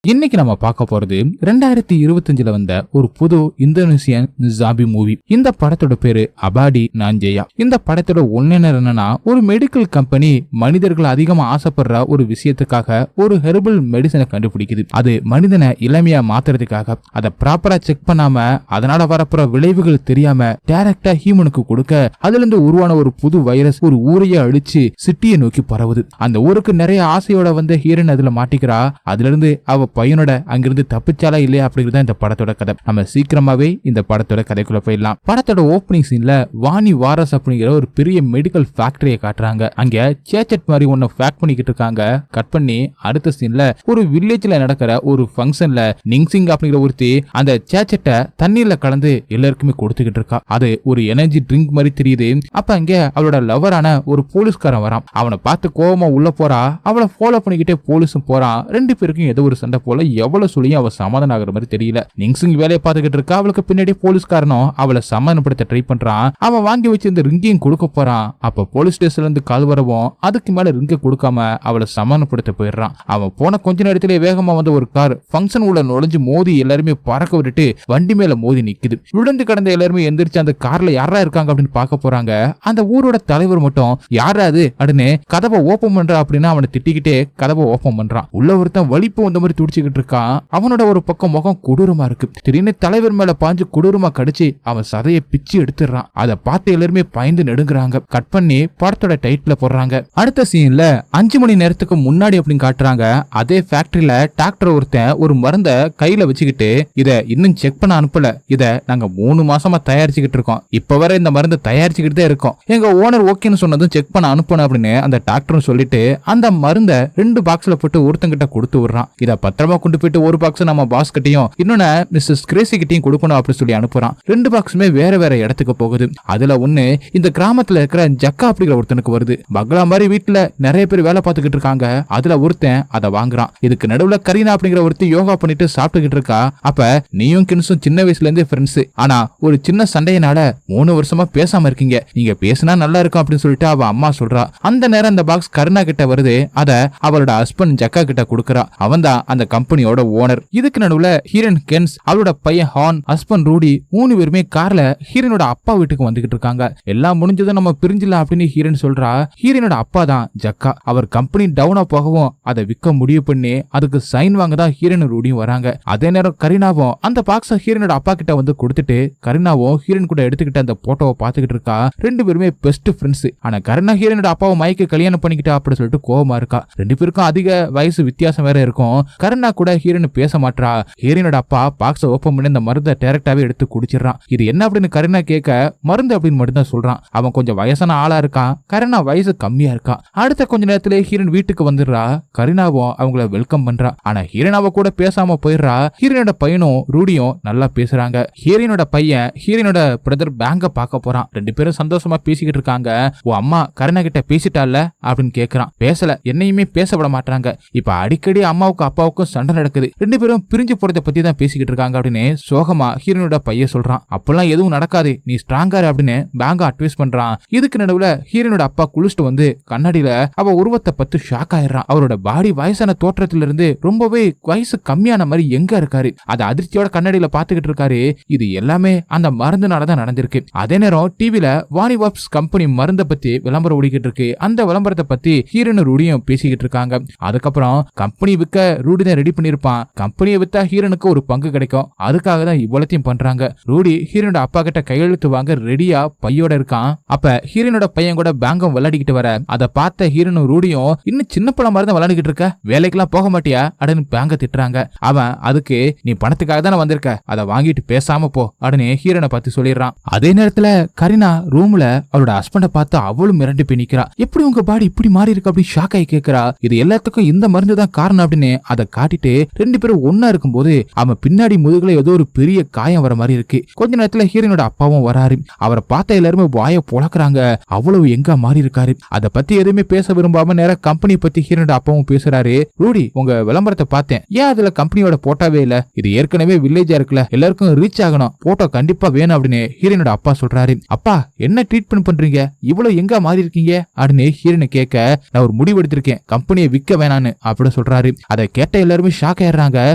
இன்னைக்கு நம்ம பார்க்க போறது 2025 வந்த ஒரு புது இந்தோனேசியன் ஜாம்பி மூவி. இந்த படத்தோட பேரு அபாடி நாஞ்சேயா. இந்த படத்தோட ஒன்றினர் என்னன்னா, ஒரு மெடிக்கல் கம்பெனி மனிதர்கள் அதிகமா ஆசைப்படுற ஒரு விஷயத்துக்காக ஒரு ஹெர்பல் மெடிசனை கண்டுபிடிக்குது. அது மனிதனை இளமையா மாத்துறதுக்காக. அதை ப்ராப்பரா செக் பண்ணாம, அதனால வரப்புற விளைவுகள் தெரியாம டைரக்டா ஹியூமனுக்கு கொடுக்க, அதுல இருந்து உருவான ஒரு புது வைரஸ் ஒரு ஊரையே அழிச்சு சிட்டியை நோக்கி பரவுது. அந்த ஊருக்கு நிறைய ஆசையோட வந்த ஹீரோயின் அதுல மாட்டிக்கிறா. அதுல இருந்து அவ பையனோட அங்கிருந்து தப்பிச்சாலா இல்லையா அப்படிங்கிறது இந்த படத்தோட கதை. நம்ம சீக்கிரமாவே இந்த படத்தோட கதைக்குள்ள போயிடலாம். படத்தோட ஓப்பனிங் சீன்ல வாணி வாரஸ் அப்படிங்கிற ஒரு பெரிய மெடிக்கல் ஃபேக்டரியை காட்டுறாங்க. அங்க சேச்சட் மாதிரி ஒன்னு ஃபேக்ட் பண்ணிக்கிட்டு இருக்காங்க. கட் பண்ணி அடுத்த சீன்ல ஒரு வில்லேஜ்ல நடக்கிற ஒரு ஃபங்க்ஷன்ல நிங்சிங் அப்படிங்கிற ஒருத்தி அந்த சேச்சட்டை தண்ணீர்ல கலந்து எல்லாருக்குமே கொடுத்துக்கிட்டு இருக்கா. அது ஒரு எனர்ஜி ட்ரிங்க் மாதிரி தெரியுது. அப்ப அங்க அவளோட லவரான ஒரு போலீஸ்காரன் வரான். அவனை பார்த்து கோவமா உள்ள போறா. அவளை ஃபாலோ பண்ணிக்கிட்டே போலீஸும் போறான். ரெண்டு பேருக்கும் ஏதோ ஒரு சண்டை போல எவ்வளவு சொல்லியும் அவ சமாதானம் ஆகிற மாதிரி தெரியல. நிங்சிங் வேலையை பார்த்துக்கிட்டு இருக்கா. அவளுக்கு பின்னாடி போலீஸ்காரனும் அவளை சமாதானப்படுத்த ட்ரை பண்றான். அவன் வாங்கி வச்சிருந்த ரிங்கையும் கொடுக்க போறான். அப்ப போலீஸ் ஸ்டேஷன்ல இருந்து கால் வரவும் அதுக்கு மேல ரிங்கை கொடுக்காம அவளை சமாதானப்படுத்த போயிடுறான். அவன் போன கொஞ்ச நேரத்திலே வேகமா வந்து ஒரு கார் ஃபங்க்ஷன் உள்ள நுழைஞ்சு மோதி எல்லாருமே பறக்க விட்டுட்டு வண்டி மேல மோதி நிக்குது. விழுந்து கிடந்த எல்லாருமே எந்திரிச்சு அந்த கார்ல யாரா இருக்காங்க அப்படின்னு பார்க்க போறாங்க. அந்த ஊரோட தலைவர் மட்டும் யாராது அப்படின்னு கதவை ஓபன் பண்ற அப்படின்னு அவனை திட்டிக்கிட்டே கதவை ஓபன் பண்றான். உள்ள ஒருத்தன் வலிப்பு வந்த மாதிரி துடிச்சுக்கிட்டு இருக்கான். அவனோட ஒரு பக்கம் முகம் கொடூரமா இருக்கு. திடீர்னு தலைவர் மேல பாஞ்சு கொடூரமா கடிச்சு அவன் சதையை பிச்சு எடுத்துறான். அதை பார்த்து எல்லாருமே பயந்து நடுங்குறாங்க. கட் பண்ணி படத்தோட டைட்டில போடுறாங்க. அடுத்த சீன்ல 5 மணி நேரத்துக்கு முன்னாடி அப்படின்னு காட்டுறாங்க. அதே ஃபேக்டரியில டாக்டர் ஒருத்தன் ஒரு மருந்த கையில வச்சுக்கிட்டு, இத இன்னும் செக் பண்ண அனுப்பல, இத நாங்க 3 மாசமா தயாரிச்சுக்கிட்டு இருக்கோம், இப்ப வர இந்த மருந்து தயாரிச்சுக்கிட்டு தான் இருக்கோம், எங்க ஓனர் ஓகேன்னு சொன்னதும் செக் பண்ண அனுப்பணும் அப்படின்னு அந்த டாக்டரும் சொல்லிட்டு அந்த மருந்த 2 பாக்ஸ்ல போட்டு ஒருத்தங்கிட்ட கொடுத்து விடுறான். இத பத்திரமா கொண்டு போயிட்டு ஒரு பாக்ஸ் நம்ம பாஸ் கிட்டையும் இன்னொன்னு மிஸ்ஸஸ் கிரேசி கிட்டையும் கொடுக்கணும் அப்படின்னு சொல்லி அனுப்புறான். 2 பாக்ஸுமே வேற வேற இடத்துக்கு போகுது. அதுல ஒண்ணு இந்த கிராமத்துல இருக்கிற ஜக்கா அப்படிங்கிற ஒருத்தனுக்கு வருது. பங்களா மாதிரி வீட்டுல நிறைய பேர் வேலை பார்த்துக்கிட்டு இருக்காங்க. அதுல ஒருத்தன் அதை வாங்குறான். இதுக்கு நடுவுல கரீனா அப்படிங்கிற ஒருத்தி யோகா பண்ணிட்டு சாப்பிட்டுக்கிட்டு இருக்கா. அப்ப நீயும் கின்ஸும் சின்ன வயசுல இருந்தே ஃப்ரெண்ட்ஸ், ஆனா ஒரு சின்ன சண்டையினால 3 வருஷமா பேசாம இருக்கீங்க, நீங்க பேசினா நல்லா இருக்கும் அப்படின்னு சொல்லிட்டு அவ அம்மா சொல்றா. அந்த நேரம் அந்த பாக்ஸ் கருணா கிட்ட வருது. அத அவளோட ஹஸ்பண்ட் ஜக்கா கிட்ட கொடுக்கறா. அவன் தான் அந்த கம்பெனியோட ஓனர். இதுக்கு நடுவுல ஹீரோயின் கென்ஸ், அவளோட பையன் ஹான், ஹஸ்பண்ட் ரூடி 3 பேருமே கார்ல ஹீரோனோட அப்பா வீட்டுக்கு வந்துகிட்டு இருக்காங்க. எல்லாம் முடிஞ்சதும் நம்ம பிரிஞ்சிடலாம் அப்படின்னு ஹீரோயின் சொல்றா. ஹீரோனோட அப்பா தான் ஜக்கா. அவர் கம்பெனி டவுனா போகவும் அதை விற்க முடிவு பண்ணி அதுக்கு சைன் வாங்க தான் ஹீரோயின் ரூடியும் வராங்க. அதே நேரம் கரீனாவும் அந்த பாக்ஸ ஹீரோனோட அப்பா கிட்ட வந்து கொடுத்துட்டு கரீனாவும் ஹீரோயின் கூட எடுத்துக்கிட்டு அந்த போட்டோவை பாத்துக்கிட்டு இருக்கா. 2 பேருமே பெஸ்ட் ஃப்ரெண்ட்ஸ். ஆனா கரீனா ஹீரோனோட அப்பாவை மைக்கு கல்யாணம் பண்ணிக்கிட்டா அப்படின்னு சொல்லிட்டு கோவமா இருக்கா. 2 பேருக்கும் அதிக வயசு வித்தியாசம் வேற இருக்கும். கரீனா கூட ஹீரோயின் பேச மாட்டா. ஹீரோனோட அப்பா பாக்ஸ ஓபன் பண்ணி இந்த மருந்தை டைரக்டாவே எடுத்து குடிச்சிடறான். இது என்ன அப்படின்னு கரீனா கேட்க மருந்து அப்படின்னு மட்டும் தான் சொல்றான். அவன் கொஞ்சம் வயசான ஆளா இருக்கான். கரீனா வயசு கம்மியா இருக்கா. அடுத்த கொஞ்ச நேரத்துல ஹீரோயின் வீட்டுக்கு வந்துடுறா. கரீனாவும் அவங்கள வெல்கம் பண்றா. ஆனா ஹீரோனாவ கூட பேசாம போயிடுறா. ஹீரோனோட பையனும் ரூடியும் நல்லா பேசுறாங்க. ஹீரோனோட பையன் ஹீரோனோட பிரதர் பேங்க பார்க்க போறான். 2 பேரும் சந்தோஷமா பேசிக்கிட்டு இருக்காங்க. ஓ அம்மா கரீனா கிட்ட பேசிட்டால அப்படின்னு கேக்குறான். பேசல, என்னையுமே பேச விட மாட்டாங்க. இப்ப அடிக்கடி அம்மாவுக்கும் அப்பாவுக்கும் சண்டை நடக்குது. 2 பேரும் பிரிஞ்சு போறதை பத்தி தான் பேசிக்கிட்டு இருக்காங்க அப்படின்னு சோகமா ஹீரோனோட பையன் சொல்றான். அப்பெல்லாம் எதுவும் நடக்காது, நீ ஸ்ட்ராங்கா அப்படின்னு பேங்க அட்வைஸ் பண்றான். இதுக்கு நடுவுல ஹீரோனோட அப்பா குளிச்சுட்டு வந்து கண்ணாடியில அவ உருவத்தை பத்தி ஷாக் ஆயிடுறான். அவரோட பாடி வயசான தோற்றத்துல இருந்து ரொம்பவே வயசு கம்மியான மாதிரி எங்க இருக்காரு. அதை அதிர்ச்சியோட கண்ணாடியில பாத்துக்கிட்டு இருக்காரு. இது எல்லாமே அந்த மருந்துனாலதான் நடந்திருக்கு. அதே நேரம் டிவில வாணி வாப்ஸ் கம்பெனி மருந்தை பத்தி விளம்பரம் ஓடிக்கிட்டு இருக்கு. அந்த விளம்பரத்தை பத்தி ஹீரோயின் ரூடியும் பேசிக்கிட்டு இருக்காங்க. அதுக்கப்புறம் கம்பெனி விற்க ரூடி தான் ரெடி பண்ணிருப்பான். கம்பெனியை வித்தா ஹீரோனுக்கு ஒரு பங்கு கிடைக்கும். அதுக்காக தான் இவ்வளத்தையும் பண்றாங்க. ரூடி ஹீரோனோட அப்பா கிட்ட கையெழுத்து வாங்க ரெடியா பையோட இருக்கான். அப்ப ஹீரோனோட பையன் கூட பேங்கம் விளையாடிக்கிட்டு வர அதை பார்த்த ஹீரோனும் ரூடியும், இன்னும் சின்ன பழம் மாதிரி தான் விளையாடிக்கிட்டு இருக்க, வேலைக்கெல்லாம் போக மாட்டியா அப்படின்னு பேங்க திட்டுறாங்க. அவன் அதுக்கு நீ பணத்துக்காக தானே வந்திருக்க, அதை வாங்கிட்டு பேசாம போ அப்படின்னு ஹீரோனை பத்தி சொல்லிடுறான். அதே நேரத்துல கரீனா ரூம்ல அவளோட ஹஸ்பண்ட பார்த்து அவளும் மிரண்டு போய் நிக்கிறா. எப்படி உங்க பாடி இப்படி மாறி இருக்கு அப்படின்னு ஷாக் ஆகி கேட்கிறா. இது எல்லாத்துக்கும் இந்த மருந்து தான் காரணம் அப்படின்னு அதை காட்டிட்டு 2 பேரும் ஒன்னா இருக்கும்போது அவன் பின்னாடி முதுகுல ஏதோ ஒரு பெரிய காயம் வர மாதிரி இருக்கு. கொஞ்ச நேரத்துல ஹீரோனோட அப்பாவும் வராரு. அவரை பார்த்த எல்லாருமே வாயை பொளக்குறாங்க. அவ்வளவு எங்க மாறி இருக்காரு. அதை பத்தி எதுவுமே பேச விரும்பாம நேர கம்பெனி பத்தி ஹீரோனோட அப்பாவும் பேசுறாரு. ரூடி உங்க விளம்பரத்தை பார்த்தேன், ஏன் அதுல கம்பெனியோட போட்டாவே இல்ல, இது ஏற்கனவே வில்லேஜா இருக்குல்ல, எல்லாருக்கும் ரீச் ஆகணும், போட்டோ கண்டிப்பா வேணும் அப்படின்னு ஹீரோனோட அப்பா சொல்றாரு. அப்பா என்ன ட்ரீட்மெண்ட் பண்றீங்க, இவ்வளவு எங்க மாறி இருக்கீங்க அப்படின்னு ஹீரோனை கேட்க, நான் ஒரு முடிவு எடுத்திருக்கேன், கம்பெனியை விற்க வேணான்னு அப்படின்னு சொல்றாரு. அதை கேட்ட எல்லாருமே ஷாக் ஆயிடுறாங்க.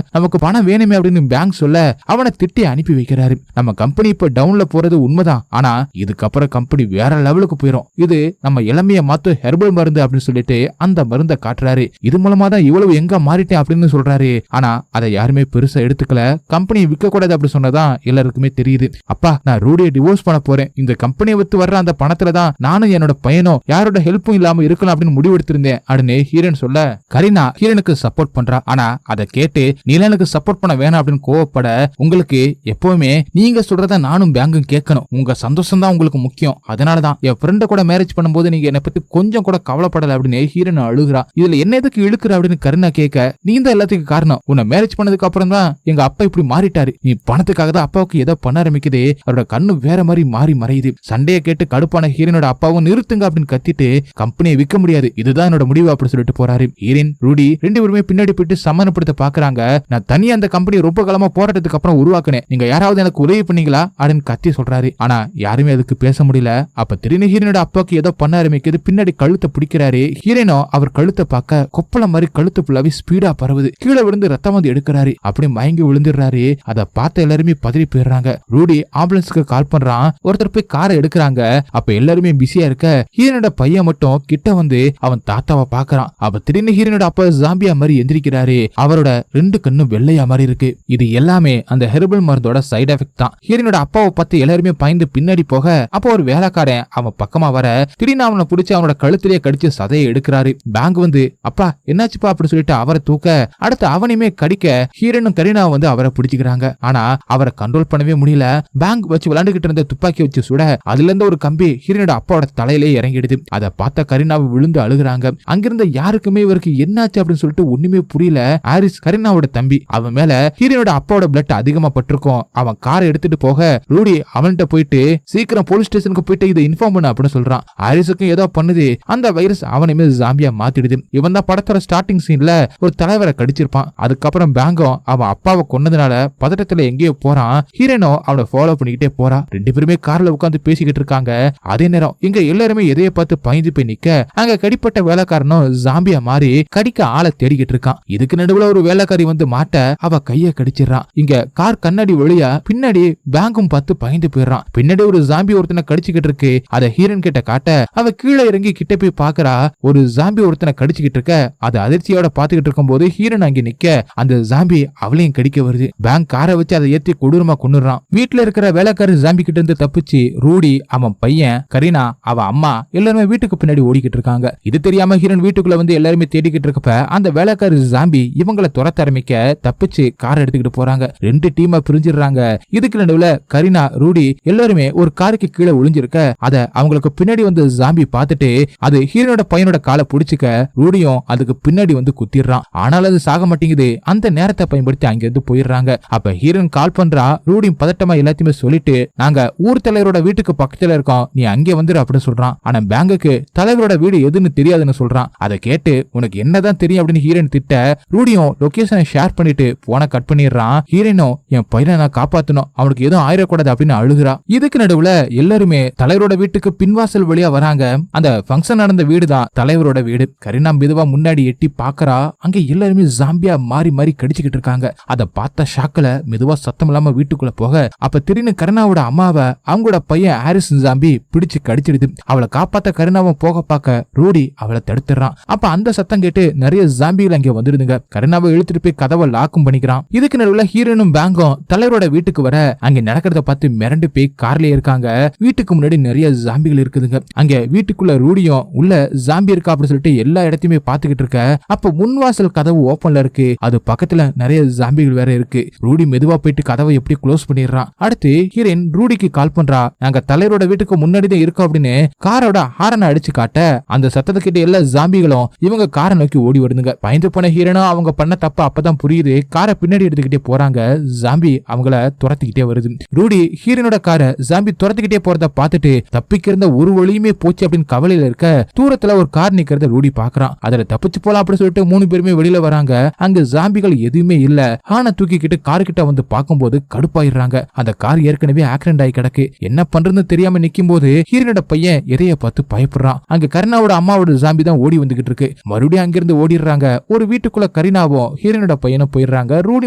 நமக்கு பணம் வேணுமே அப்படின்னு பேங்க் சொல்ல அவனை திட்டி அனுப்பி வைக்கிறாரு. நம்ம கம்பெனி இப்ப டவுன்ல போறது உண்மைதான், ஆனா இதுக்கப்புறம் கம்பெனி வேற லெவலுக்கு போயிரும். இது நம்ம இளமைய மாத்து ஹெர்பல் மருந்து அப்படின்னு சொல்லிட்டு அந்த மருந்தை காட்டுறாரு. இது மூலமா தான் இவ்வளவு எங்க மாறிட்டேன் அப்படின்னு சொல்றாரு. ஆனா அதை யாருமே பெருசா எடுத்துக்கல. கம்பெனியை விற்க கூடாது அப்படி சொன்னதான் எல்லாருக்குமே தெரியுது. அப்பா, நான் ரூடியை டிவோர்ஸ் பண்ண போறேன். இந்த கம்பெனியை வித்து வர்ற அந்த பணத்துல தான் நானும் என்னோட பையனும் யாரோட ஹெல்ப்பும் இல்லாம இருக்கலாம் அப்படின்னு முடிவெடுத்திருந்தேன் அப்படின்னு ஹீரோயின் சொல்ல கரீனா ஹீரோனுக்கு சப்போர்ட் பண்றா. ஆனா அதை கேட்டு நீலனுக்கு சப்போர்ட் பண்ண வேணாம் அப்படின்னு கோவப்பட, உங்களுக்கு எப்பவுமே நீங்க சொல்றத நானும் பேங்கும் கேட்கணும். உங்க சந்தோஷம் தான் உங்களுக்கு முக்கியம். அதனாலதான் என் ஃப்ரெண்ட கூட மேரேஜ் பண்ணும்போது நீங்க என்னை பத்தி கொஞ்சம் கூட கவலைப்படல அப்படின்னு ஹீரோன் அழுகுறா. இதுல என்ன எதுக்கு இழுக்குற அப்படின்னு கரீனா கேட்க, நீ தான் எல்லாத்துக்கும் காரணம். உன்னை மேரேஜ் பண்ணதுக்கு அப்புறம் தான் எங்க அப்பா இப்படி மாறிட்டாரு. நீ பணத்துக்காக தான் அப்பாவுக்கு ஏதோ பண்ண ஆரம்பிக்குது. அவரோட கண்ணு வேற மாதிரி மாறி மறையுது. சண்டையை கேட்டு கடுப்பான ஹீரோனோட அப்பாவும் நிறுத்துங்க அப்படின்னு கத்திட்டு, கம்பெனியை விற்க முடியாது, இதுதான் என்னோட முடிவு அப்படின்னு சொல்லிட்டு போறாரு. ஹீரோயின் ரூடி ரெண்டு பேருமே பின்னாடி போயிட்டு சமாதானப்படுத்த பாக்குறாங்க. நான் தனியா அந்த கம்பெனி ரொம்ப காலமா போராட்டத்துக்கு அப்புறம் உருவாக்குனேன். நீங்க யாராவது எனக்கு உதவி பண்ணீங்களா அப்படின்னு கத்தி சொல்றாரு. ஆனா யாருமே அதுக்கு பேச முடியல. அப்ப திடீர்னு ஹீரோனோட அப்பாவுக்கு ஏதோ பண்ண ஆரம்பிக்குது. பின்னாடி கழுத்தை பிடிக்கிறாரு. ஹீரோனோ அவர் கழுத்தை பார்க்க கொப்பளம் மாதிரி கழுத்து ஃபுல்லாவே ஸ்பீடா பரவுது. கீழே விழுந்து ரத்தம் வந்து எடுக்கிறாரு. அப்படி மயங்கி விழுந்துடுறாரு. அதை பார்த்த எல்லாருமே பதறி போயிடுறாங்க. ரூடி ஆம்புலன்ஸ்க்கு கால் பண்றான். ஒருத்தர் போய் காரை எடுக்கிறாங்க. அப்ப எல்லாருமே பிஸியா இருக்க ஹீரோனோட பையன் மட்டும் கிட்ட வந்து அவன் தாத்தாவை பாக்குறான். அப்ப திடீர்னு ஹீரோனோட அப்பா ஜாம்பியா மாதிரி எந்திரிக்கிறாரு. அவரோட ரெண்டு கண்ணும் வெள்ளையா மாதிரி இருக்கு. இது எல்லாமே அந்த ஹெர்பல் மருந்தோட சைடு எஃபெக்ட் தான். ஹீரோனோட அப்பாவை பார்த்து எல்லாருமே பயந்து பின்னாடி போக, அப்போ ஒரு வேலைக்காரன் அவன் பக்கமா வர திடீர்னு அவனை பிடிச்சி அவனோட கழுத்திலேயே கடிச்சு சதையை எடுக்கிறாரு. பேங்க் வந்து அப்பா என்னாச்சுப்பா அப்படி சொல்லிட்டு அவரை தூக்க, அடுத்து அவனையுமே கடிக்க ஹீரோனும் கரீனா வந்து அவரை பிடிச்சுக்கிறாங்க. ஆனா அவரை கண்ட்ரோல் பண்ணவே முடியல. பேங்க் வச்சு விளையாண்டுகிட்டு இருந்த துப்பாக்கி வச்சு சுட அதுல இருந்து ஒரு கம்பி ஹீரோனோட அப்பாவோட தலையிலே இறங்கிடுது. அதை பார்த்த கரீனாவை விழுந்து அழுகுறாங்க. அங்கிருந்த யாருக்குமே இவருக்கு என்னாச்சு அப்படின்னு சொல்லிட்டு ஒண்ணுமே புரியல. ஹாரிஸ் கரீனாவோட தம்பி, அவன் மேல ஹீரோனோட அப்பாவோட பிளட் அதிகமா பட்டிருக்கும். அவன் காரை எடுத்துட்டு போக ரூடி அவன்கிட்ட போயிட்டு சீக்கிரம் போலீஸ் ஸ்டேஷனுக்கு போயிட்டு இதை இன்ஃபார்ம் பண்ண அப்படின்னு சொல்றான். ஹாரிஸுக்கும் ஏதோ பண்ணுது. அந்த வைரஸ் அவனையுமே ஜாம்பியா மாத்திடுது. இவன் தான் படத்தோட ஸ்டார்டிங் சீன்ல ஒரு தலைவரை கடிச்சிருப்பான். அதுக்கப்புறம் பேங்கும் அவன் அப்பாவை கொன்னதுனால பதட்டத்துல எங்கேயோ போறான். ஹீரோனோ அவனை ஃபாலோ பண்ணிக்கிட்டே போறான். ரெண்டு பேருமே கார்ல உட்காந்து பேசிக்கிட்டு இருக்காங்க. அதே நேரம் இங்க எல்லாருமே எதைய பார்த்து பயந்து போய் நிக்க, அங்க கடிப்பட்ட வேலைக்காரனும் ஜாம்பியா மாறி கடிக்க ஆளை தேடிக்கிட்டு இருக்கான். இதுக்கு நடுவுல ஒரு வேலைக்காரி வந்து மாட்ட அவ கைய கடிச்சிடறான். இங்க கார் கண்ணாடி வழியா பின்னாடி பேங்கும் பார்த்து பயந்து போயிடுறான். பின்னாடி ஒரு ஜாம்பி ஒருத்தனை கடிச்சுக்கிட்டு இருக்கு. அதை ஹீரோன் கிட்ட காட்ட அவ கீழே இறங்கி கிட்ட போய் பாக்குறா. ஒரு ஜாம்பி ஒருத்தனை கடிச்சுக்கிட்டு இருக்க. அதை அதிர்ச்சியோட பாத்துக்கிட்டு இருக்கும் போது ஹீரோன் அங்க நிக்க அந்த ஜாம்பி அவளையும் கடிக்க வருது. பேங்க் காரை வச்சு அதை ஏத்தி கொடூரமா கொன்னுறான். வீட்டுல இருக்கிற வேலைக்காரி ஜாம்பி கிட்ட இருந்து தப்பிச்சு ரூடி, அவன் பையன், கரீனா, அவ அம்மா எல்லாருமே வீட்டுக்கு பின்னாடி ஓடிக்கிட்டு இருக்காங்க. இது தெரியாம ஹீரோன் வீட்டுக்குள்ள வந்து எல்லாருமே தேடிக்கிட்டு இருக்கப்ப அந்த வேலைக்காரி ஜாம்பி இவங்களை துரத்த ஆரம்பிக்க தப்பிச்சு காரை எடுத்துக்கிட்டு போறாங்க. ரெண்டு டீமா பிரிஞ்சிடுறாங்க. இதுக்கு நடுவுல கரீனா, ரூடி எல்லாருமே ஒரு காருக்கு கீழே ஒளிஞ்சிருக்க அத அவங்களுக்கு பின்னாடி வந்து ஜாம்பி பார்த்துட்டு அது ஹீரோனோட பையனோட காலை பிடிச்சுக்க ரூடியும் அதுக்கு பின்னாடி வந்து குத்திடுறான். ஆனாலும் அது சாக மாட்டேங்குது. அந்த நேரத்தை பயன்படுத்தி அங்கிருந்து போயிடுறாங்க. அப்ப ஹீரோன் கால் பண்றா. ரூடியும் பதட்டமா எல்லாத்தையுமே சொல்லிட்டு, நாங்க ஊர் தலைவரோட வீட்டுக்கு பக்கத்துல இருக்கோம், நீ அங்கே வந்துரு அப்படின்னு சொல்றான். ஆனா பேங்குக்கு தலைவரோட வீடு எதுன்னு தெரியாதுன்னு சொல்றான். அதை கேட்டு உனக்கு என்னதான் தெரியும் அப்படின்னு ஹீரோன் திட்ட, ரூடியும் லொகேஷனை ஷேர் பண்ணிட்டு போனை கட் பண்ணிடுறான். ஹீரோனும் என் பையனை நான் காப்பாத்தணும், அவனுக்கு எதுவும் ஆயிடக்கூடாது அப்படின்னு அழுகுறா. இதுக்கு நடுவுல எல்லாருமே தலைவரோட வீட்டுக்கு பின்வாசல் வழியா வராங்க. அந்த ஃபங்க்ஷன் நடந்த வீடு தான் தலைவரோட வீடு. கரீனா மெதுவா முன்னாடி எட்டி பாக்குறா. அங்க எல்லாருமே ஜாம்பியா மாறி மாறி கடிச்சுக்கிட்டு இருக்காங்க. அதை பார்த்த ஷாக்ல மெதுவா சத்தம் இல்லாம வீட்டுக்குள்ள போக, அப்ப திடீர்னு கரீனாவோட அம்மாவை அவங்களோட பையன் ஹாரிஸ் ஜாம்பி பிடிச்சு கடிச்சிடுது. அவளை காப்பாத்த கரீனாவும் போக பார்க்க ரூடி அவளை தடுத்துறான். அப்ப அந்த சத்தம் கேட்டு நிறைய ஜாம்பிகள் அங்க வந்துடுதுங்க. கரீனாவை இழுத்துட்டு போய் கதவை லாக்கும் பண்ணிக்கிறான். இதுக்கு நடுவுல ஹீரோனும் பேங்கும் தலைவரோட வீட்டுக்கு வர அங்க நடக்கிறத பார்த்து மிரண்டு போய் கார்லயே இருக்காங்க. வீட்டுக்கு முன்னாடி நிறைய ஜாம்பிகள் இருக்குதுங்க. அங்க வீட்டுக்குள்ள ரூடியும் உள்ள ஜாம்பி இருக்கா அப்படின்னு சொல்லிட்டு எல்லா இடத்தையுமே பாத்துக்கிட்டு இருக்க, அப்ப முன்வாசல் கதவு ஓபன்ல இருக்கு. அது பக்கத்துல நிறைய ஜாம்பிகள் வேற இருக்கு. ரூடி மெதுவா போயிட்டு கதவை எப்படி க்ளோஸ் பண்ணிடுறான். அடுத்து ஹீரோயின் ரூடிக்கு கால் பண்றா. நாங்க தலைவரோட வீட்டுக்கு முன்னாடி தான் இருக்கோம் அப்படின்னு காரோட ஹாரனை அடிச்சு காட்ட அந்த சத்தத்தை கிட்ட எல்லா ஜாம்பிகளும் இவங்க காரை நோக்கி ஓடி வருதுங்க. பயந்து போன ஹீரோனும் அவங்க பண்ண தப்பு அப்பதான் புரியுது. காரை பின்னாடி எடுத்துக்கிட்டே போறாங்க. ஜாம்பி அவங்கள துரத்திக்கிட்டே வருது. ரூடி ஹீரோனோட காரை ஜாம்பி துரத்திக்கிட்டே போறத பார்த்துட்டு தப்பிக்கிறத ஒரு வழியுமே போச்சு அப்படின்னு கவலையில இருக்க, தூரத்துல ஒரு கார் நிக்கிறத ரூடி பாக்குறான். அதுல தப்பிச்சு போலாம் அப்படின்னு சொல்லிட்டு 3 பேருமே வெளியில வராங்க. அங்க ஜாம்பிகள் எதுவுமே இல்ல. ஹானை தூக்கிக்கிட்டு காரு கிட்ட வந்து பார்க்கும்போது கடுப்பாயிடுறாங்க. அந்த கார் ஏற்கனவே ஆக்சிடென்ட் ஆகி கிடக்கு. என்ன பண்றதுன்னு தெரியாம நிக்கும் போது ஹீரோனோட பையன் எதைய பார்த்து பயப்படுறான். அங்க கரீனாவோட அம்மாவோட ஜாம்பி தான் ஓடி வந்துகிட்டு இருக்கு. மறுபடியும் அங்கிருந்து ஓடிடுறாங்க. ஒரு வீட்டுக்குள்ள கரீனாவும் ஹீரோனோட பையனும் போயிடுறாங்க. ரூடி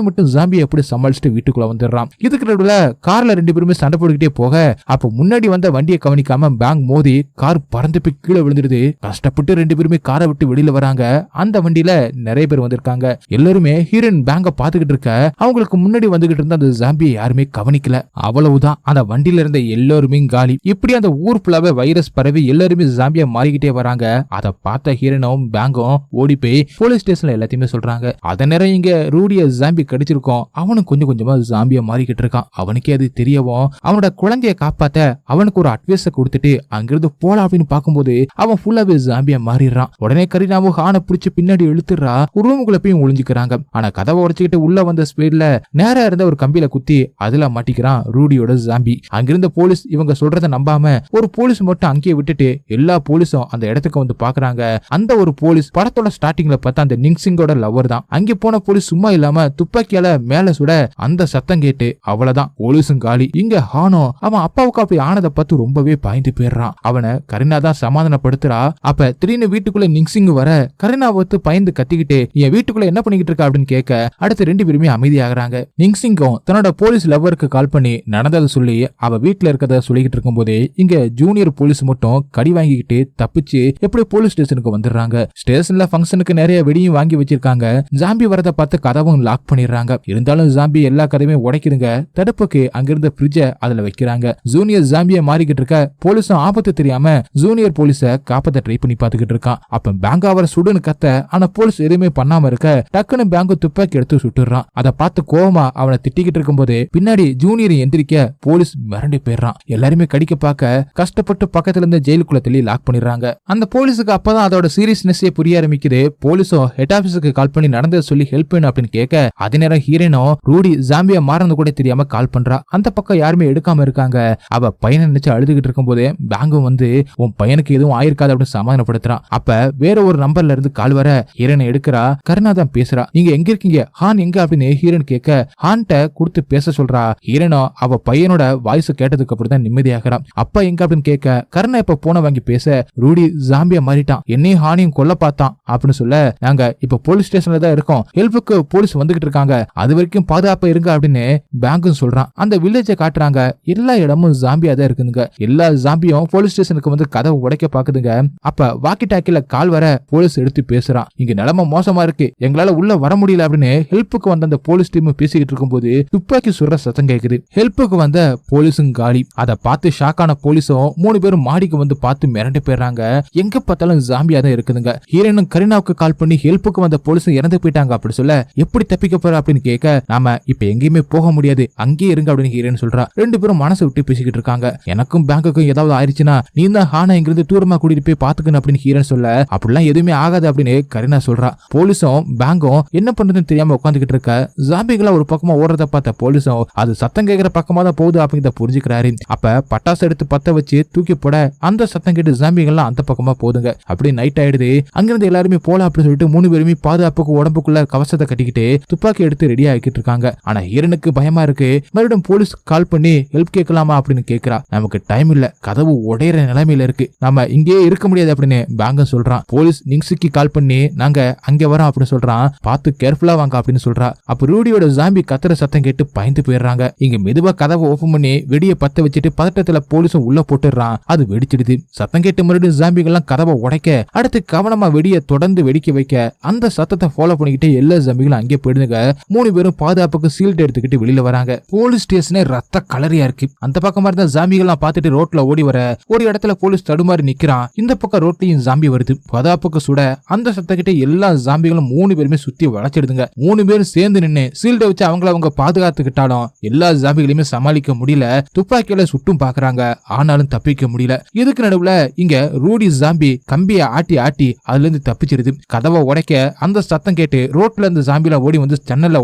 மட்டும் ஜாம்பியை எப்படி சமாளிச்சுட்டு வீட்டுக்குள்ள வந்துடுறான். இதுக்கு நடுவுல கார்ல ரெண்டு பேருமே சண்டை போட்டுக்கிட்டே போக அப்ப முன்னாடி வந்த வண்டியை கவனிக்காம பேங்க் மோதி கார் பறந்து போய் கீழே விழுந்துருது. கஷ்டப்பட்டு ரெண்டு பேருமே காரை விட்டு வெளியில வராங்க. அந்த வண்டியில நிறைய பேர் வந்திருக்காங்க. எல்லாருமே ஹீரோயின் பேங்க பாத்துக்கிட்டு இருக்க அவங்களுக்கு முன்னாடி வந்துகிட்டு இருந்த அந்த ஜாம்பியை யாருமே கவனிக்கல. அவ்வளவுதான், அந்த வண்டியில இருந்த எல்லாருமே காலி. இப்படி அந்த ஊர் ஃபுல்லாவே வைரஸ் பரவி எல்லாருமே ஜாம்பியா மாறிக்கிட்டே வராங்க. அதை பார்த்த ஹீரோனும் பேங்கும் ஓடி போய் போலீஸ் ஸ்டேஷன்ல எல்லாத்தையுமே சொல்றாங்க. அத நேரம் இங்க ரூடிய ஜாம்பி கடிச்சிருக்கோம். அவனும் கொஞ்சம் கொஞ்சமா ஜாம்பியா மாறிக்கிட்டு இருக்கான். அவனுக்கே அது தெரியவும் அவனோட குழந்தைய காப்பாத்த அவனுக்கு ஒரு அட்வைஸ் கொடுத்துட்டு அங்கிருந்து போலாம் அப்படின்னு பாக்கும்போது அவன் ஃபுல்லாவே ஜாம்பியா மாறிடுறான். உடனே கரீனாவும் ஹானை பிடிச்சு பின்னாடி இழுத்துறா. ரூமுக்குள்ள போய் ஒளிஞ்சுக்கிறாங்க. ஆனா கதவை உடைச்சுக்கிட்டு உள்ள வந்த ஸ்பீட்ல நேரா இருந்த ஒரு கம்பியில குத்தி அதுல மாட்டிக்கிறான் ரூடியோட ஜாம்பி. அங்கிருந்த போலீஸ் இவங்க சொல்றத நம்பாம ஒரு போலீஸ் மட்டும் அங்கேயே விட்டுட்டு எல்லா போலீஸும் அந்த இடத்துக்கு வந்து பாக்குறாங்க. அந்த ஒரு போலீஸ் படத்தோட ஸ்டார்டிங்ல பார்த்தா அந்த நிங்சிங்கோட லவர் தான். அங்கே போன போலீஸ் சும்மா இல்லாம துப்பாக்கியால மேல சுட அந்த சத்தம் கேட்டு அவ்வளவுதான் போலீஸும் காலி. இங்க ஹானோ அவன் அப்பாவுக்கு அப்படி ஆனதை பார்த்து ரொம்பவே பயந்து போயிடுறான். அவனை கரீனா தான் சமாதானப்படுத்துறா. அப்ப திடீர்னு வீட்டுக்குள்ள நிங்சிங் வர கரீனா வந்து பயந்து கத்திக்கிட்டு என் வீட்டுக்குள்ள என்ன பண்ணிக்கிட்டு இருக்கா அப்படின்னு கேட்க அடுத்து ரெண்டு பேருமே அமைதியாகிறாங்க. நிங்சிங்கும் தன்னோட போலீஸ் லவருக்கு கால் பண்ணி நடந்ததை சொல்லி அவ வீட்டுல இருக்கிறத சொல்லிக்கிட்டு இருக்கும் போதே இங்க ஜூனியர் போலீஸ் மட்டும் கடி வாங்கிக்கிட்டு தப்பிச்சு எப்படி போலீஸ் ஸ்டேஷனுக்கு வந்துடுறாங்க. ஸ்டேஷன்ல ஃபங்க்ஷனுக்கு நிறைய வெடியும் வாங்கி வச்சிருக்காங்க. ஜாம்பி வரத பார்த்து கதவும் லாக் பண்ணிடுறாங்க. இருந்தாலும் ஜாம்பி எல்லா கதவையுமே உடைக்குதுங்க. தடுப்புக்கு அங்கிருந்த ஃப்ரிட்ஜ அதுல வைக்கிறாங்க. ஜூனியர் ஜாம்பியை மாறிக்கிட்டு இருக்க போலீஸும் ஆபத்து தெரியாம ஜூனியர் போலீஸ காப்பாத்த ட்ரை பண்ணி பாத்துக்கிட்டு இருக்கான். அப்ப பேங்க் அவரை சுடுன்னு கத்த ஆனா போலீஸ் எதுவுமே பண்ணாம இருக்க டக்குன்னு பேங்க் துப்பாக்கி எடுத்து சுட்டுறான். அதை பார்த்து கோவமா அவனை திட்டிக்கிட்டு இருக்கும் போது பின்னாடி ஜூனியர் எந்திரிக்க போலீஸ் மிரண்டு போயிடுறான். எல்லாருமே கடிக்க பார்க்க கஷ்டப்பட்டு பக்கத்துல இருந்த ஜெயிலுக்குள்ள தள்ளி லாக் பண்ணிடுறாங்க. அந்த போலீஸுக்கு அப்பதான் அதோட சீரியஸ்னஸே புரிய ஆரம்பிக்குது. போலீஸும் ஹெட் ஆபீஸுக்கு கால் பண்ணி நடந்ததை சொல்லி ஹெல்ப் வேணும் அப்படின்னு கேட்க அதே நேரம் ஹீரோனும் ரூடி ஜாம்பியா மாறந்து கூட தெரியாம கால் பண்றா. அந்த பக்கம் யாருமே எடுக்காம இருக்காங்க. அவ பையனை நினைச்சு அழுதுகிட்டு இருக்கும் போதே பேங்கும் வந்து உன் பையனுக்கு எதுவும் ஆயிருக்காது அப்படின்னு சமாதானப்படுத்துறான். அப்ப வேற ஒரு நம்பர்ல இருந்து கால் வர ஹீரோனை எடுக்கிறா. கருணா தான் பேசுறா. நீங்க எங்க இருக்கீங்க, ஹான் எங்க அப்படின்னு ஹீரோன் கேட்க ஹான்ட்ட கொடுத்து பேச சொல்றா. ஹீரோனோ அவ பையனோட வாய்ஸ் கேட்டதுக்கு அப்புறம் தான் நிம்மதியாகிறான். அப்பா எங்க அப்படின்னு கேட்க கருணா இப்ப போன வாங்கி பேச ரூடி ஜாம்பியா மாறிட்டான், என்னையும் ஹானையும் கொல்ல பார்த்தான் அப்படின்னு சொல்ல நாங்க இப்ப போலீஸ் ஸ்டேஷன்ல தான் இருக்கோம், ஹெல்ப்புக்கு போலீஸ் வந்துகிட்டு இருக்காங்க, அது வரைக்கும் பாதுகாப்பா இருங்க அப்படின்னு பேங்கும் சொல்றான். அந்த வில்லேஜை காட்டுறாங்க. எல்லா இடமும் ஜாம்பியா தான் இருக்குதுங்க. எல்லா ஜாம்பியும் போலீஸ் ஸ்டேஷனுக்கு வந்து கதவை உடைக்க பாக்குதுங்க. அப்ப வாக்கி டாக்கில கால் வர போலீஸ் எடுத்து பேசுறான். இங்க நிலைமை மோசமா இருக்கு, எங்களால உள்ள வர முடியல அப்படின்னு ஹெல்ப்புக்கு வந்த அந்த போலீஸ் டீம் பேசிக்கிட்டு இருக்கும் போது துப்பாக்கி சுடுற சத்தம் கேக்குது. ஹெல்ப்புக்கு வந்த போலீஸும் காலி. அதை பார்த்து ஷாக்கான போலீஸும் 3 பேரும் மாடிக்கு வந்து பார்த்து மிரண்டு போயிடுறாங்க. எங்க பார்த்தாலும் ஜாம்பியா தான் இருக்குதுங்க. ஹீரோனும் கரீனாவுக்கு கால் பண்ணி ஹெல்ப்புக்கு வந்த போலீஸும் இறந்து போயிட்டாங்க அப்படி சொல்ல எப்படி தப்பிக்க போற அப்படின்னு கேட்க நாம இப்ப எங்கேயுமே போக முடியாது, அங்கேயே இருங்க அப்படின்னு ஹீரோன் சொல்றா. 2 பேரும் மனசை விட்டு பேசிக்கிட்டு இருக்காங்க. எனக்கும் பேங்குக்கும் ஏதாவது ஆயிடுச்சுன்னா நீ தான் ஹானா இங்கிருந்து தூரமா கூட்டிட்டு போய் பாத்துக்கணும் அப்படின்னு ஹீரோன் சொல்ல அப்படிலாம் எதுவுமே ஆகாது அப்படின்னு கரீனா சொல்றா. போலீஸும் பேங்கும் என்ன பண்றதுன்னு தெரியாம உட்காந்துக்கிட்டு இருக்க ஜாம்பிகளா ஒரு பக்கமா ஓடுறத பார்த்த போலீஸும் அது சத்தம் கேட்கிற பக்கமா தான் போகுது அப்படிங்கிறத புரிஞ்சுக்கிறாரு. அப்ப பட்டாசு எடுத்து பத்த வச்சு தூக்கி போட அந்த சத்தம் கேட்டு ஜாம்பிகள்லாம் அந்த பக்கமா போதுங்க. அப்படி நைட் ஆயிடுது. அங்கிருந்து எல்லாருமே போலாம் அப்படின்னு சொல்லிட்டு 3 பேருமே பாதுகாப்புக்கு உடம்புக்குள்ள கவசத்தை கட்டிக்கிட்டு துப்பாக்கி எடுத்து ரெடி ஆகிட்டு இருக்காங்க. ஆனா ஹீரோனுக்கு பயமா இருக்கு. மறுபடியும் போலீஸ் கால் பண்ணி ஹெல்ப் கேட்கலாமா அப்படின்னு கேட்கிறா. நமக்கு டைம் இல்ல, கதவு உடையிற நிலைமையில இருக்கு, நம்ம இங்கேயே இருக்க முடியாது அப்படின்னு பேங்க சொல்றான். போலீஸ் நிங்ஸுக்கு கால் பண்ணி நாங்க அங்க வரோம் அப்படின்னு சொல்றான். பார்த்து கேர்ஃபுல்லா வாங்க அப்படின்னு சொல்றா. அப்ப ரூடியோட ஜாம்பி கத்துற சத்தம் கேட்டு பயந்து போயிடுறாங்க. இங்க மெதுவா கதவை ஓபன் பண்ணி வெடியை பத்த வச்சுட்டு பதட்டத்துல போலீஸும் உள்ள போட்டுறான். அது வெடிச்சிடுது. சத்தம் கேட்டு மறுபடியும் ஜாம்பிகள்லாம் கதவை உடைக்க அடுத்து கவனமா வெடியை தொடர்ந்து வெடிக்க வைக்க அந்த சத்தத்தை ஃபாலோ பண்ணிக்கிட்டு எல்லா ஜாம்பிகளும் அங்கே போயிடுங்க. 3 பேரும் பாதுகாப்புக்கு சீல்ட் எடுத்துக்கிட்டு வெளியில வராங்க. போலீஸ் ஸ்டேஷனே ரத்த கலரியா இருக்கு. அந்த பக்கமா இருந்த ஜாம்பிகள்லாம் பார்த்துட்டு ரோட்ல ஓடி வர ஒரு இடத்துல போலீஸ் தடுமாறி நிக்கிறான். இந்த பக்கம் ரோட்லயும் ஜாம்பி வருது. பாதுகாப்புக்கு சுட அந்த சத்தக்கிட்ட எல்லா ஜாம்பிகளும் 3 பேருமே சுத்தி வளைச்சிடுதுங்க. 3 பேரும் சேர்ந்து நின்று சீல்ட வச்சு அவங்க பாதுகாத்துக்கிட்டாலும் எல்லா ஜாம்பிகளையுமே சமாளிக்க முடியல. துப்பாக்கியில சுட்டும் பாக்குறாங்க, ஆனாலும் தப்பிக்க முடியல. இதுக்கு நடுவுல இங்க ரூடி ஜாம்பி கம்பியை ஆட்டி ஆட்டி அதுல இருந்து தப்பிச்சிருது. கதவை உடைக்க அந்த சத்தம் கேட்டு ரோட்ல இருந்து ஜாம்பில ஓடி வந்து ஜன்னல்ல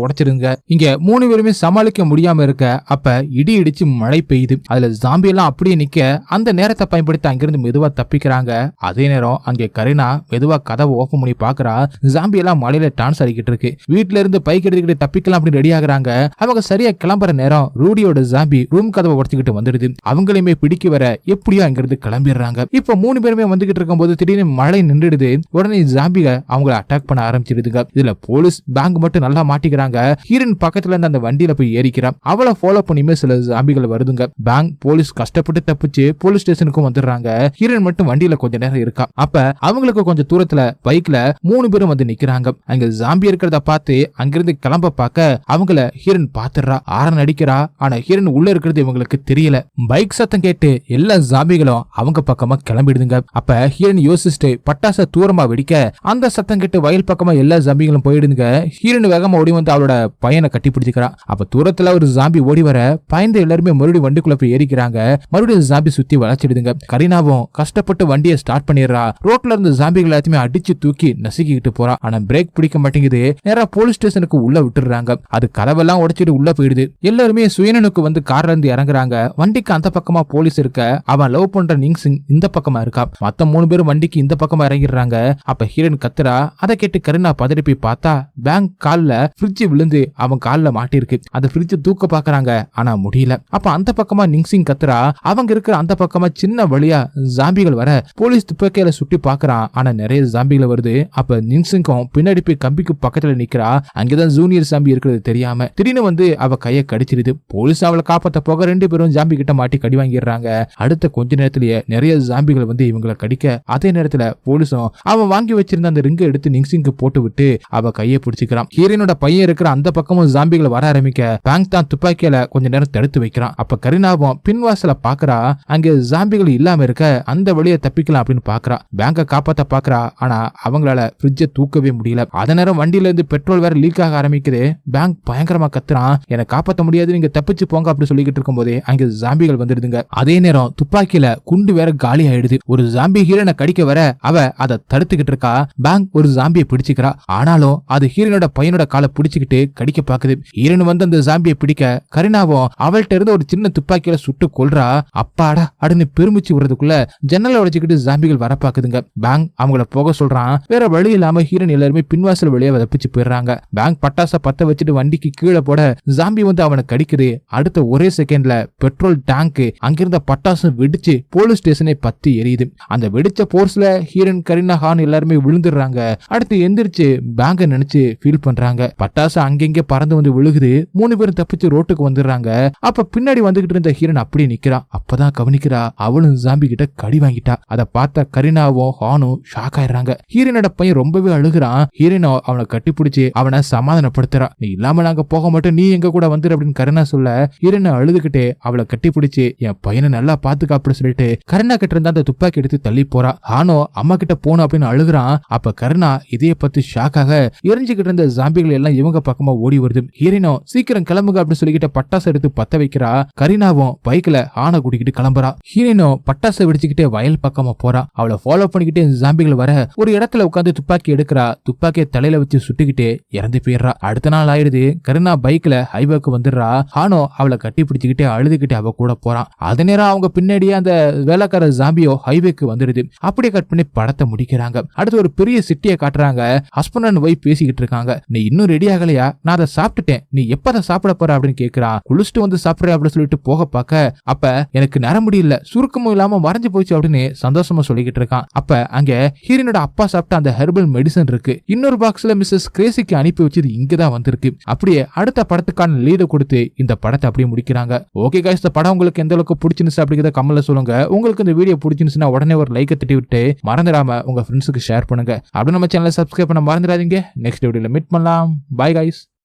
உடைச்சிருங்க. இங்க 3 பேருமே சமாளிக்க முடியாம இருக்க அப்ப இடி இடிச்சு மழை பெய்யுது. அதுல ஜாம்பி எல்லாம் அப்படியே நிக்க அந்த நேரத்தை பயன்படுத்தி அங்கிருந்து மெதுவா தப்பிக்கிறாங்க. அதே நேரம் அங்கே கரீனா மெதுவா கதவை ஓபன் பண்ணி பாக்குறா. ஜாம்பி எல்லாம் மழையில டான்ஸ் ஆடிக்கிட்டு இருக்கு. வீட்டுல இருந்து பைக் எடுத்துக்கிட்டு தப்பிக்கலாம் அப்படின்னு ரெடி ஆகுறாங்க. அவங்க சரியா கிளம்புற நேரம் ரூடியோட ஜாம்பி ரூம் கதவை உடைச்சுக்கிட்டு வந்துடுது. அவங்களையுமே பிடிக்க வர எப்படியோ அங்கிருந்து கிளம்பிடுறாங்க. இப்ப 3 பேருமே வந்துகிட்டு இருக்கும் போது திடீர்னு மழை நின்றுடுது. உடனே ஜாம்பிக அவங்களை அட்டாக் பண்ண ஆரம்பிச்சிருது. ஆயிடுதுங்க. இதுல போலீஸ் பேங்க் மட்டும் நல்லா மாட்டிக்கிறாங்க. ஹீரோயின் பக்கத்துல இருந்து அந்த வண்டியில போய் ஏறிக்கிறான். அவளை ஃபாலோ பண்ணியுமே சில ஜாம்பிகள் வருதுங்க. பேங்க் போலீஸ் கஷ்டப்பட்டு தப்பிச்சு போலீஸ் ஸ்டேஷனுக்கும் வந்துடுறாங்க. ஹீரோயின் மட்டும் வண்டியில கொஞ்ச நேரம் இருக்கா. அப்ப அவங்களுக்கு கொஞ்சம் தூரத்துல பைக்ல 3 பேரும் வந்து நிக்கிறாங்க. அங்க ஜாம்பி இருக்கிறத பார்த்து அங்கிருந்து கிளம்ப பார்க்க அவங்கள ஹீரோயின் பாத்துறா. ஆரன் அடிக்கிறா. ஆனா ஹீரோயின் உள்ள இருக்கிறது இவங்களுக்கு தெரியல. பைக் சத்தம் கேட்டு எல்லா ஜாம்பிகளும் அவங்க பக்கமா கிளம்பிடுதுங்க. அப்ப ஹீரோயின் யோசிச்சுட்டு பட்டாச தூரமா வெடிக்க அந்த சத்தம் கேட்டு வயல் பக்கமா எல்லா ஜாம்பிகளும் போயிடுதுங்க. ஹீரோயின் வேகமா ஓடி வந்து அவளோட பையனை கட்டி பிடிச்சிக்கிறா. அப்ப தூரத்துல ஒரு ஜாம்பி ஓடி வர பயந்து எல்லாருமே மறுபடியும் வண்டிக்குள்ள போய் ஏறிக்கிறாங்க. மறுபடியும் ஜாம்பி சுத்தி வளைச்சிடுதுங்க. கரீனாவும் கஷ்டப்பட்டு வண்டியை ஸ்டார்ட் பண்ணிடுறா. ரோட்ல இருந்து ஜாம்பிகள் எல்லாத்தையுமே அடிச்சு தூக்கி நசுக்கிட்டு போறா. ஆனா பிரேக் பிடிக்க மாட்டேங்குது. நேரா போலீஸ் ஸ்டேஷனுக்கு உள்ள விட்டுறாங்க. அது கதவெல்லாம் உடைச்சிட்டு உள்ள போயிடுது. எல்லாருமே சுயனனுக்கு வந்து கார்ல இருந்து இறங்குறாங்க. வண்டிக்கு அந்த பக்கமா போலீஸ் இருக்க, அவன் லவ் பண்ற நிங்சிங் இந்த பக்கமா இருக்கா. மத்த 3 பேரும் வண்டிக்கு இந்த பக்கமா இறங்கிடுறாங்க. அப்ப ஹீரோயின் கத்துறா. அதை கேட்டு கரீனா பதறி போய் பார்த்தா பேங்க் கால்ல ஃப்ரிட்ஜ் விழுந்து அவன் கால்ல மாட்டிருக்கு. அந்த ஃப்ரிட்ஜ் தூக்க பாக்குறாங்க. ஆனா முடியல. அப்ப அந்த பக்கமா நிங்சிங் கத்துறா. அவங்க இருக்கிற அந்த பக்கமா சின்ன வழியா ஜாம்பிகள் வர போலீஸ் துப்பாக்கியில சுட்டி பாக்குறான். ஆனா நிறைய ஜாம்பிகள் வருது. அப்ப நிங்சிங்கும் பின்னாடி போய் கம்பிக்கு பக்கத்துல நிக்கிறா. அங்கதான் ஜூனியர் ஜாம்பி இருக்கிறது தெரியாம திடீர்னு வந்து அவ கையை கடிச்சிருது. போலீஸ் அவளை காப்பாத்த போக 2 பேரும் ஜாம்பி கிட்ட மாட்டி கடி வாங்கிடுறாங்க. அடுத்த கொஞ்ச நேரத்திலேயே நிறைய ஜாம்பிகள் வந்து இவங்களை கடிக்க, அதே நேரத்துல போலீஸும் அவன் வாங்கி வச்சிருந்த அந்த ரிங்கை எடுத்து நிங்சிங்க்கு போட்டு விட்டு அவ கையை பிடிச்சிக்கிறான். ஹீரோனோட பையன் இருக்கிற அந்த பக்கமும் ஜாம்பிகள் வர ஆரம்பிக்க பேங்க் தான் துப்பாக்கியில கொஞ்ச நேரம் தடுத்து வைக்கிறான். அப்ப கரீனாவும் பின்வாசல பாக்குறா. அங்க ஜாம்பிகள் இல்லாம இருக்க அந்த வழியை தப்பிக்கலாம் அப்படின்னு பாக்குறா. பேங்க காப்பாத்த பாக்குறா. ஆனா அவங்களால ஃப்ரிட்ஜை தூக்கவே முடியல. அத நேரம் வண்டியில இருந்து பெட்ரோல் வேற லீக் ஆக ஆரம்பிக்குது. பேங்க் பயங்கரமா கத்துறான். என்னை காப்பாத்த முடியாது, நீங்க தப்பிச்சு போங்க அப்படி சொல்லிக்கிட்டு இருக்கும் போதே அங்க ஜாம்பிகள் வந்துடுதுங்க. அதே நேரம் துப்பாக்கியில குண்டு வேற காலி ஆயிடுது. ஒரு ஜாம்பி ஹீரோனை கடிக்க வர அவ அதை தடுத்துக்கிட்டு இருக்கா. பேங்க் ஒரு ஜாம்பியை பிடிச்சுக்கிறா. ஆனாலும் அது ஹீரோனோட பையனோட காலை பிடிச்சுக்கிட்டு கடிக்க பாக்குது. ஹீரோன் வந்து அந்த ஜாம்பியை பிடிக்க கரீனாவும் அவள்கிட்ட இருந்து ஒரு சின்ன துப்பாக்கியில சுட்டு கொல்றா. அப்பாடா அப்படின்னு பெருமிச்சு விடுறதுக்குள்ள ஜன்னலை உடைச்சுக்கிட்டு ஜாம்பிகள் வர பாக்குதுங்க. பேங்க் அவங்கள போக சொல்றான். வேற வழி இல்லாம ஹீரோன் எல்லாருமே பின்வாசல் வழியா தப்பிச்சு போயிடுறாங்க. பேங்க் பட்டாச பத்த வச்சுட்டு வண்டிக்கு கீழே போட ஜாம்பி வந்து அவனை கடிக்குது. அடுத்த ஒரே செகண்ட்ல பெட்ரோல் டேங்க் அங்கிருந்த பட்டாசு வெடிச்சு போலீஸ் ஸ்டேஷனை பத்தி எரியுது. அந்த வெடிச்ச போர்ஸ்ல ஹீரோயின், கரீனா, ஹான் எல்லாருமே விழுந்துடுறாங்க. அடுத்து எந்திரிச்சு பேங்க நினைச்சு ஃபீல் பண்றாங்க. பட்டாசு அங்கெங்க பறந்து வந்து விழுகுது. 3 பேரும் தப்பிச்சு ரோட்டுக்கு வந்துடுறாங்க. அப்ப பின்னாடி வந்துகிட்டு இருந்த ஹீரோன் அப்படியே நிக்கிறா. அப்பதான் கவனிக்கிறா அவளும் ஜாம்பி கிட்ட கடி வாங்கிட்டா. அதை பார்த்த கரீனாவும் ஹானும் ஷாக் ஆயிடுறாங்க. ஹீரோனோட பையன் ரொம்பவே அழுகுறான். ஹீரோனோ அவனை கட்டிப்பிடிச்சு அவனை சமாதானப்படுத்துறா. நீ இல்லாம நாங்க போக மாட்டோம், நீ எங்க கூட வந்துரு அப்படின்னு கரீனா சொல்ல ஹீரோனை அழுதுகிட்டே அவளை கட்டிப்பிடிச்சு என் பையனை நல்லா பாத்துக்க அப்படின்னு சொல்லிட்டு கரீனா கிட்ட இருந்த அந்த துப்பாக்கி எடுத்து தள்ளி போறா. ஹானோ அம்மா கிட்ட போன அப்படின்னு அழுகுறான். அப்ப கரீனா இதைய பத்தி ஷாக்காக எரிஞ்சுக்கிட்டு இருந்த ஜாம்பிகள் எல்லாம் இவங்க பக்கமா ஓடி வருது. ஹீரோனோ சீக்கிரம் கிளம்புங்க அப்படின்னு சொல்லிக்கிட்டு பட்டாசு எடுத்து பத்த வைக்கிறா. கரீனாவும் பைக்ல ஹானை கூட்டிக்கிட்டு கிளம்புறா. ஹீரோனோ பட்டாசை வெடிச்சுக்கிட்டே வயல் பக்கமா போறா. அவளை ஃபாலோ பண்ணிக்கிட்டே ஜாம்பிகள் வர ஒரு இடத்துல உட்காந்து துப்பாக்கி எடுக்கிறா. துப்பாக்கியை தலையில வச்சு சுட்டுக்கிட்டே இறந்து போயிடுறா. அடுத்த நாள் ஆயிடுது. கரீனா பைக்ல ஹைவேக்கு வந்துடுறா. ஹானோ அவளை கட்டி பிடிச்சுக்கிட்டே அழுதுகிட்டே அவ கூட போறான். அதே நேரம் அவங்க பின்னாடியே அந்த வேலைக்கார ஜாம்பியோ ஹைவேக்கு வந்துடுது. அப்படியே கட் பண்ணி படத்தை முடிக்கிறாங்க. அடுத்து ஒரு பெரிய சிட்டியை காட்டுறாங்க. ஹஸ்பண்ட் அண்ட் ஒய்ஃப் பேசிக்கிட்டு இருக்காங்க. நீ இன்னும் ரெடி ஆகலையா? நான் அதை சாப்பிட்டுட்டேன், நீ எப்ப சாப்பிட போற அப்படின்னு கேட்கிறான். குளிச்சுட்டு வந்து சாப்பிடுற அப்படின்னு சொல்லிட்டு போக பார்க்க அப்ப எனக்கு நர முடியல, சுருக்கமும் இல்லாம மறைஞ்சு போச்சு அப்படின்னு சந்தோஷமா சொல்லிக்கிட்டு இருக்கான். அப்ப அங்க ஹீரோனோட அப்பா சாப்பிட்ட அந்த ஹெர்பல் மெடிசன் இருக்கு. இன்னொரு பாக்ஸ்ல மிஸ்ஸஸ் கிரேசிக்கு அனுப்பி வச்சது இங்கதான் வந்திருக்கு. அப்படியே அடுத்த படத்துக்கான லீட கொடுத்து இந்த படத்தை அப்படியே முடிக்கிறாங்க. ஓகே गाइस, இந்த படம் உங்களுக்கு எந்த அளவுக்கு பிடிச்சிருந்துச்சு அப்படிங்கறத கமெண்ட்ல சொல்லுங்க. உங்களுக்கு இந்த வீடியோ பிடிச்சிருந்துச்சுன்னா உடனே ஒரு லைக் தட்டி விட்டு மறந்துடாம உங்க ஃப்ரெண்ட்ஸுக்கு ஷேர் பண்ணுங்க. அப்படி நம்ம சேனலை சப்ஸ்கிரைப் பண்ண மறந்துடாதீங்க. நெக்ஸ்ட் வீடியோல மீட் பண்ணலாம். By guys.